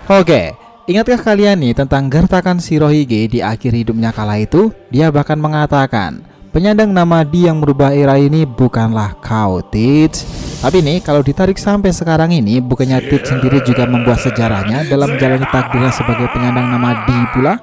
Oke, ingatkah kalian nih tentang gertakan Shirohige di akhir hidupnya kala itu? Dia bahkan mengatakan, penyandang nama Di yang merubah era ini bukanlah kau, Teach. Tapi nih, kalau ditarik sampai sekarang ini, bukannya Teach sendiri juga membuat sejarahnya dalam menjalani takdirnya sebagai penyandang nama Di pula?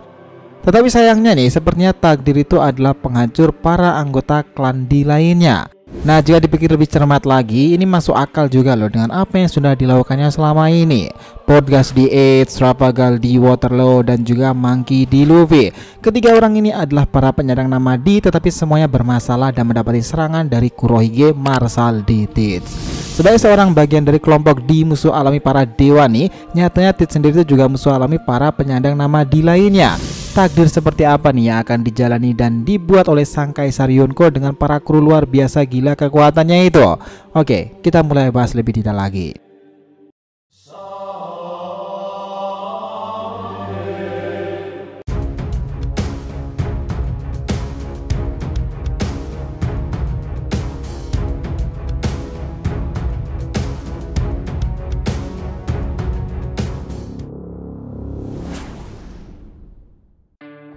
Tetapi sayangnya nih, sepertinya takdir itu adalah penghancur para anggota klan Di lainnya. Nah, jika dipikir lebih cermat lagi, ini masuk akal juga loh dengan apa yang sudah dilakukannya selama ini. Podcast di Edge, Trafalgar di Waterloo, dan juga Monkey di Luffy. Ketiga orang ini adalah para penyandang nama Di, tetapi semuanya bermasalah dan mendapati serangan dari Kurohige Marshal di Teach. Sebagai seorang bagian dari kelompok Di musuh alami para dewa nih, nyatanya Teach sendiri itu juga musuh alami para penyandang nama Di lainnya. Takdir seperti apa nih yang akan dijalani dan dibuat oleh sang Kaisar Yonko dengan para kru luar biasa gila kekuatannya itu? Oke, kita mulai bahas lebih detail lagi.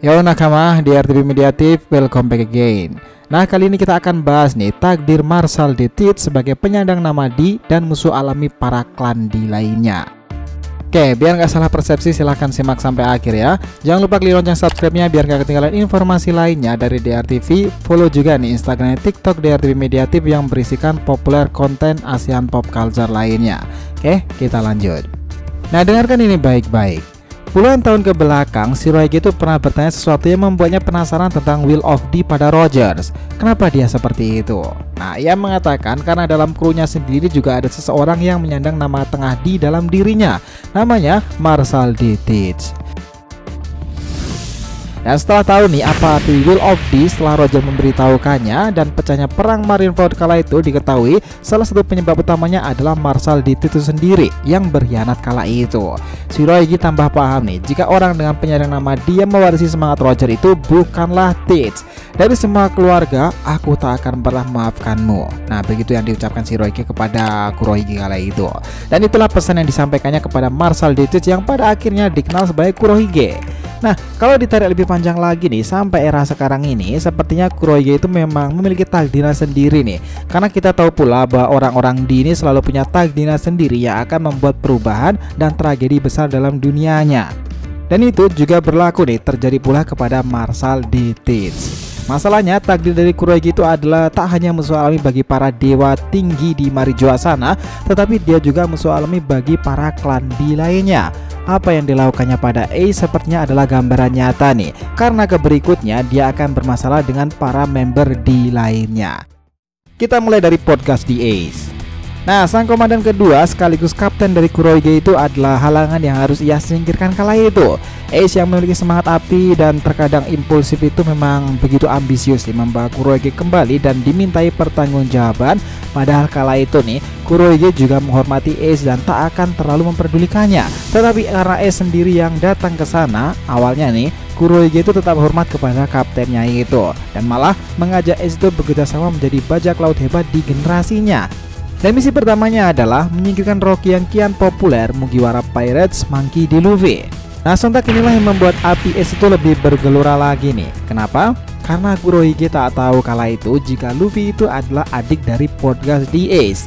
Yo nakama di RTV Mediatif, welcome back again. Nah, kali ini kita akan bahas nih takdir Marshal di Teach sebagai penyandang nama Di dan musuh alami para klan Di lainnya. Oke, biar nggak salah persepsi silahkan simak sampai akhir ya. Jangan lupa klik lonceng subscribe-nya biar nggak ketinggalan informasi lainnya dari DRTV. Follow juga nih Instagram dan TikTok DRTV Mediatif yang berisikan populer konten ASEAN pop culture lainnya. Oke, kita lanjut. Nah, dengarkan ini baik-baik. Puluhan tahun ke belakang, Shirohige itu pernah bertanya sesuatu yang membuatnya penasaran tentang Will of Di pada Rogers. Kenapa dia seperti itu? Nah, ia mengatakan karena dalam krunya sendiri juga ada seseorang yang menyandang nama tengah Di dalam dirinya. Namanya Marshal di Teach. Dan setelah tahu nih apa arti Will of Di setelah Roger memberitahukannya dan pecahnya perang Marineford kala itu, diketahui salah satu penyebab utamanya adalah Marshal di Teach itu sendiri yang berkhianat kala itu. Shirohige tambah paham nih jika orang dengan penyandang nama Di yang mewarisi semangat Roger itu bukanlah Teach. Dari semua keluarga, aku tak akan pernah memaafkanmu. Nah, begitu yang diucapkan Shirohige kepada Kurohige kala itu. Dan itulah pesan yang disampaikannya kepada Marshal di Teach yang pada akhirnya dikenal sebagai Kurohige. Nah, kalau ditarik lebih panjang lagi nih sampai era sekarang ini, sepertinya Kurohige itu memang memiliki takdirnya sendiri nih. Karena kita tahu pula bahwa orang-orang Di ini selalu punya takdirnya sendiri yang akan membuat perubahan dan tragedi besar dalam dunianya. Dan itu juga berlaku nih terjadi pula kepada Marshal di Teach. Masalahnya takdir dari Kurohige itu adalah tak hanya musuh alami bagi para dewa tinggi di Marijoa sana, tetapi dia juga musuh alami bagi para klan Di lainnya. Apa yang dilakukannya pada Ace sepertinya adalah gambaran nyata nih, karena keberikutnya dia akan bermasalah dengan para member Di lainnya. Kita mulai dari podcast di Ace. Nah, sang komandan kedua sekaligus kapten dari Kurohige itu adalah halangan yang harus ia singkirkan kala itu. Ace yang memiliki semangat api dan terkadang impulsif itu memang begitu ambisius membawa Kurohige kembali dan dimintai pertanggungjawaban. Padahal kala itu nih, Kurohige juga menghormati Ace dan tak akan terlalu memperdulikannya. Tetapi karena Ace sendiri yang datang ke sana, awalnya nih Kurohige itu tetap hormat kepada kaptennya itu dan malah mengajak Ace itu bekerjasama menjadi bajak laut hebat di generasinya. Dan misi pertamanya adalah menyingkirkan Rocky yang kian populer, Mugiwara Pirates Monkey di Luffy. Nah, sontak inilah yang membuat api Ace itu lebih bergelora lagi nih. Kenapa? Karena Kurohige tak tahu kala itu jika Luffy itu adalah adik dari podcast di Ace.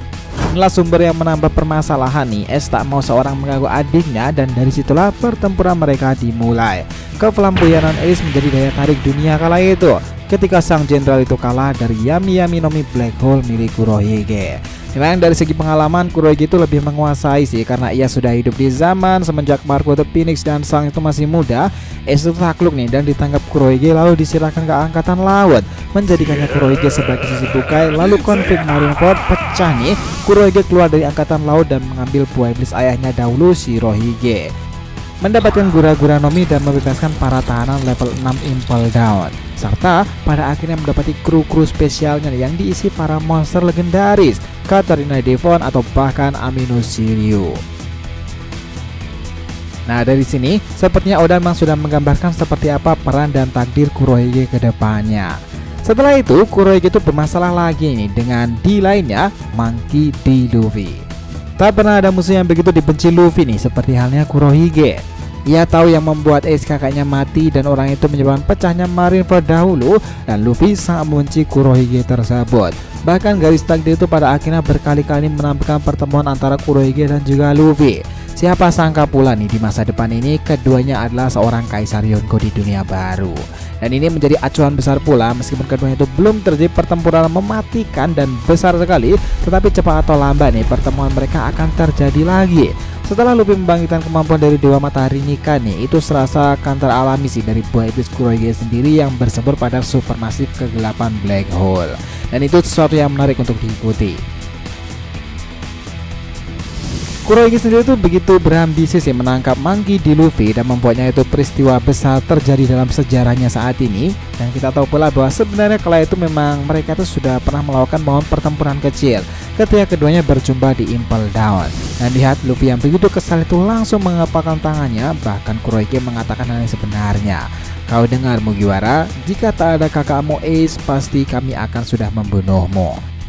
Inilah sumber yang menambah permasalahan nih. Ace tak mau seorang mengganggu adiknya dan dari situlah pertempuran mereka dimulai. Keflamboyanan Ace menjadi daya tarik dunia kala itu ketika sang jenderal itu kalah dari Yami Yami no Mi Black Hole milik Kurohige. Memang dari segi pengalaman Kurohige itu lebih menguasai sih karena ia sudah hidup di zaman semenjak Marco the Phoenix dan sang itu masih muda. Ace itu takluk nih dan ditangkap Kurohige lalu diserahkan ke angkatan laut, menjadikannya Kurohige sebagai sisi tukai. Lalu konflik Marineford pecah nih, Kurohige keluar dari angkatan laut dan mengambil buah iblis ayahnya dahulu Shirohige, mendapatkan Gura-Gura no Mi dan membebaskan para tahanan level 6 Impel Down, serta pada akhirnya mendapati kru-kru spesialnya yang diisi para monster legendaris, Katarina Devon atau bahkan Amino Shiryu. Nah, dari sini sepertinya Oda memang sudah menggambarkan seperti apa peran dan takdir Kurohige ke depannya. Setelah itu Kurohige itu bermasalah lagi nih dengan Di lainnya, Monkey D. Luffy. Tak pernah ada musuh yang begitu dibenci Luffy nih, seperti halnya Kurohige. Ia tahu yang membuat Ace kakaknya mati dan orang itu menyebabkan pecahnya Marineford dahulu, dan Luffy sangat membenci Kurohige tersebut. Bahkan garis takdir itu pada akhirnya berkali-kali menampilkan pertemuan antara Kurohige dan juga Luffy. Siapa sangka pula nih di masa depan ini keduanya adalah seorang Kaisar Yonko di dunia baru. Dan ini menjadi acuan besar pula, meskipun keduanya itu belum terjadi pertempuran mematikan dan besar sekali, tetapi cepat atau lambat nih pertemuan mereka akan terjadi lagi. Setelah Luffy membangkitkan kemampuan dari Dewa Matahari Nika nih, itu serasa akan teralami sih dari buah iblis Kurohige sendiri yang bersembur pada supermasif kegelapan Black Hole. Dan itu sesuatu yang menarik untuk diikuti. Kurohige sendiri itu begitu berambisi sih menangkap Monkey D. Luffy dan membuatnya itu peristiwa besar terjadi dalam sejarahnya saat ini. Dan kita tahu pula bahwa sebenarnya kala itu memang mereka itu sudah pernah melakukan momen pertempuran kecil ketika keduanya berjumpa di Impel Down. Dan lihat Luffy yang begitu kesal itu langsung mengepalkan tangannya, bahkan Kurohige mengatakan hal yang sebenarnya. Kau dengar Mugiwara, jika tak ada kakakmu Ace, pasti kami akan sudah membunuhmu.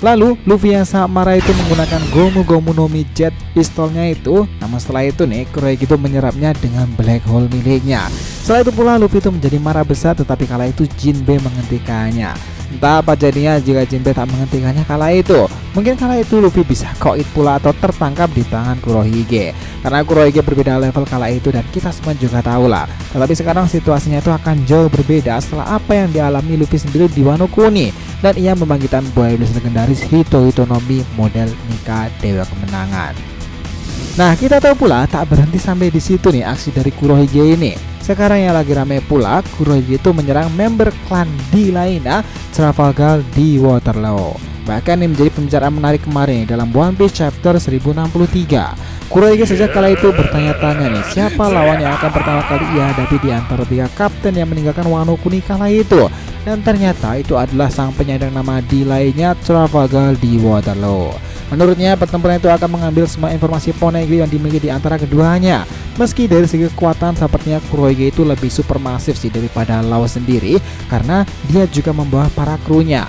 Lalu Luffy yang sangat marah itu menggunakan Gomu Gomu no Mi Jet pistolnya itu. Namun setelah itu nih Kurohige itu menyerapnya dengan Black Hole miliknya. Setelah itu pula Luffy itu menjadi marah besar, tetapi kala itu Jinbe menghentikannya. Entah apa jadinya jika Jinbe tak menghentikannya kala itu. Mungkin kala itu Luffy bisa koit pula atau tertangkap di tangan Kurohige. Karena Kurohige berbeda level kala itu dan kita semua juga tahu lah. Tetapi sekarang situasinya itu akan jauh berbeda setelah apa yang dialami Luffy sendiri di Wano Kuni. Dan ia membangkitkan buah iblis legendaris Hito no Mi model Nika Dewa Kemenangan. Nah, kita tahu pula tak berhenti sampai di situ nih aksi dari Kurohige ini. Sekarang yang lagi rame pula, Kurohige itu menyerang member klan D lainnya, Trafalgar di Waterloo. Bahkan ini menjadi pembicaraan menarik kemarin dalam One Piece chapter 1063. Kurohige sejak kala itu bertanya-tanya nih, siapa lawan yang akan pertama kali ia hadapi di antara 3 kapten yang meninggalkan Wano Kuni kala itu. Dan ternyata itu adalah sang penyandang nama D lainnya, Trafalgar di Waterloo. Menurutnya pertempuran itu akan mengambil semua informasi Poneglyph yang dimiliki di antara keduanya. Meski dari segi kekuatan sepertinya Kurohige itu lebih supermasif sih daripada Law sendiri, karena dia juga membawa para krunya.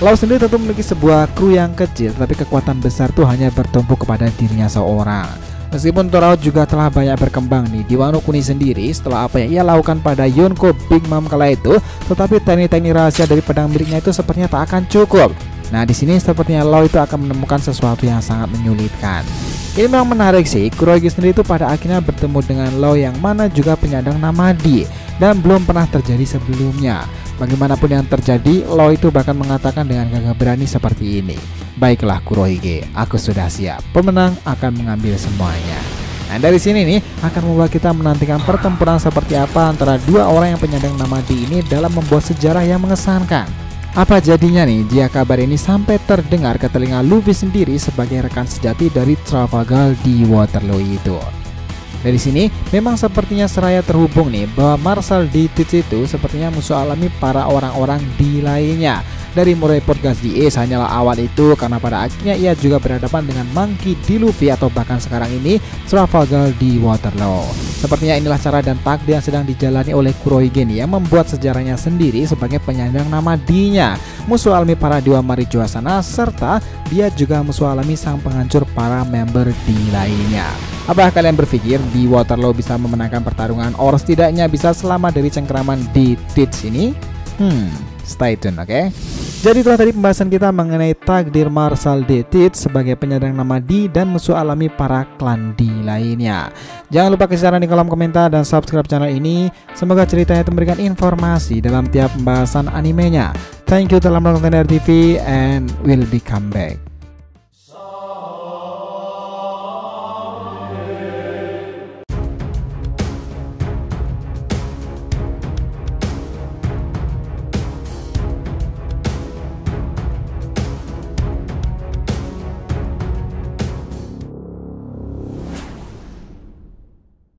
Law sendiri tentu memiliki sebuah kru yang kecil, tapi kekuatan besar tuh hanya bertumpu kepada dirinya seorang. Meskipun Toro juga telah banyak berkembang nih di Wano Kuni sendiri setelah apa yang ia lakukan pada Yonko Big Mom kala itu, tetapi teknik-teknik rahasia dari pedang miliknya itu sepertinya tak akan cukup. Nah, di sini sepertinya Law itu akan menemukan sesuatu yang sangat menyulitkan. Ini memang menarik sih, Kurohige sendiri itu pada akhirnya bertemu dengan Law yang mana juga penyandang nama D dan belum pernah terjadi sebelumnya. Bagaimanapun yang terjadi, Law itu bahkan mengatakan dengan gagah berani seperti ini. Baiklah Kurohige, aku sudah siap. Pemenang akan mengambil semuanya. Nah, dari sini nih akan membuat kita menantikan pertempuran seperti apa antara dua orang yang penyandang nama D ini dalam membuat sejarah yang mengesankan. Apa jadinya nih jika kabar ini sampai terdengar ke telinga Luffy sendiri sebagai rekan sejati dari Trafalgar di Waterloo itu. Dari sini memang sepertinya seraya terhubung nih bahwa Marshal D. Teach itu sepertinya musuh alami para orang-orang di lainnya. Dari mulai podcast di Ace hanyalah awal itu, karena pada akhirnya ia juga berhadapan dengan Monkey D. Luffy atau bahkan sekarang ini Trafalgar di Waterloo. Sepertinya inilah cara dan takdir yang sedang dijalani oleh Kurohige nih, yang membuat sejarahnya sendiri sebagai penyandang nama D-nya, musuh alami para dewa Marijoa sana, serta dia juga musuh alami sang penghancur para member D lainnya. Apa kalian berpikir di Waterloo bisa memenangkan pertarungan, or setidaknya bisa selamat dari cengkeraman D. Teach ini? Stay tune, oke? Jadi itulah tadi pembahasan kita mengenai takdir Marshal D. Teach sebagai penyandang nama D dan musuh alami para klan D lainnya. Jangan lupa kasih saran di kolom komentar dan subscribe channel ini. Semoga ceritanya itu memberikan informasi dalam tiap pembahasan animenya. Thank you telah menonton RTV and we'll be come back.